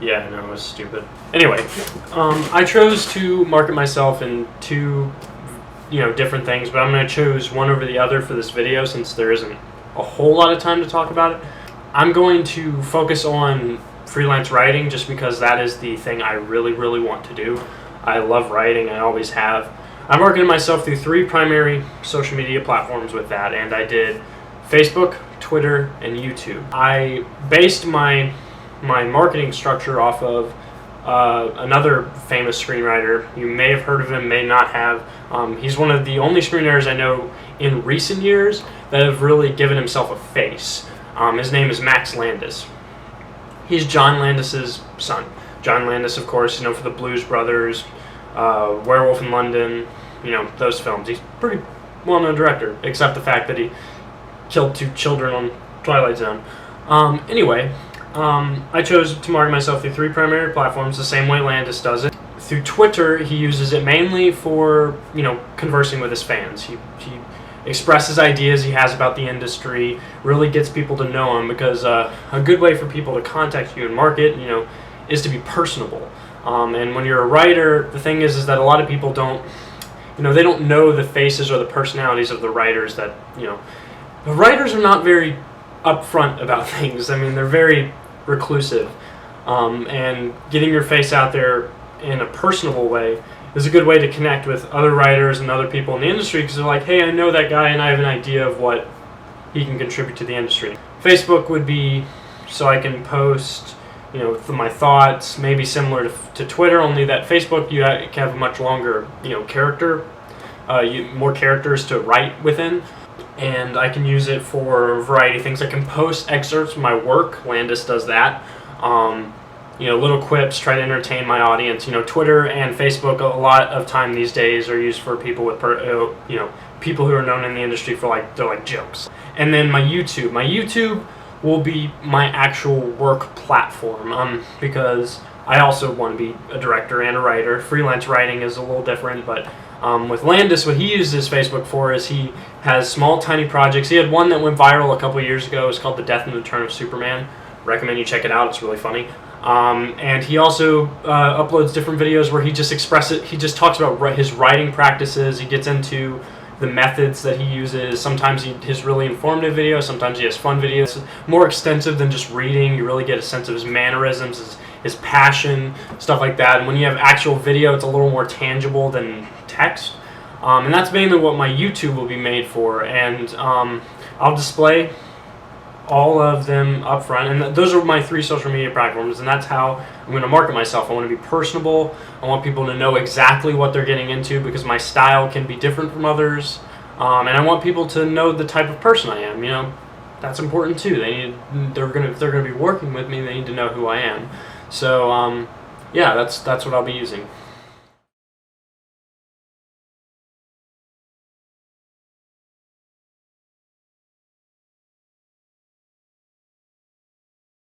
Yeah, no, it was stupid. Anyway, I chose to market myself in two, different things, but I'm going to choose one over the other for this video since there isn't a whole lot of time to talk about it. I'm going to focus on freelance writing just because that is the thing I really, really want to do. I love writing. I always have. I'm marketing myself through 3 primary social media platforms with that, and I did Facebook, Twitter, and YouTube. I based my marketing structure off of another famous screenwriter. You may have heard of him, may not have. He's one of the only screenwriters I know in recent years that have really given himself a face. His name is Max Landis. He's John Landis's son. John Landis, of course, for the Blues Brothers, Werewolf in London, those films. He's a pretty well-known director, except the fact that he killed 2 children on Twilight Zone. Anyway, I chose to market myself through 3 primary platforms, the same way Landis does it. Through Twitter, he uses it mainly for, conversing with his fans. He expresses ideas he has about the industry, really gets people to know him, because a good way for people to contact you and market, is to be personable. And when you're a writer, the thing is that a lot of people don't, they don't know the faces or the personalities of the writers that, the writers are not very upfront about things. I mean, they're very reclusive. And getting your face out there in a personable way is a good way to connect with other writers and other people in the industry, because they're like, hey, I know that guy and I have an idea of what he can contribute to the industry. Facebook would be so I can post, my thoughts, maybe similar to Twitter, only that Facebook you have a much longer, character, more characters to write within. And I can use it for a variety of things. I can post excerpts from my work. Landis does that. Little quips, try to entertain my audience. Twitter and Facebook, a lot of time these days, are used for people with, people who are known in the industry for they're jokes. And then my YouTube will be my actual work platform, because I also want to be a director and a writer. Freelance writing is a little different, but with Landis, what he uses Facebook for is he has small, tiny projects. He had one that went viral a couple years ago. It's called The Death and Return of Superman. Recommend you check it out. It's really funny. And he also uploads different videos where he just he just talks about his writing practices. He gets into the methods that he uses. Sometimes he has really informative videos. Sometimes he has fun videos. More extensive than just reading. You really get a sense of his mannerisms, his passion, stuff like that. And when you have actual video, it's a little more tangible than text. And that's mainly what my YouTube will be made for. And I'll display all of them up front, and those are my 3 social media platforms, and that's how I'm going to market myself. I want to be personable. I want people to know exactly what they're getting into, because my style can be different from others, and I want people to know the type of person I am. That's important too. If they're going to be working with me, they need to know who I am. So yeah, that's what I'll be using.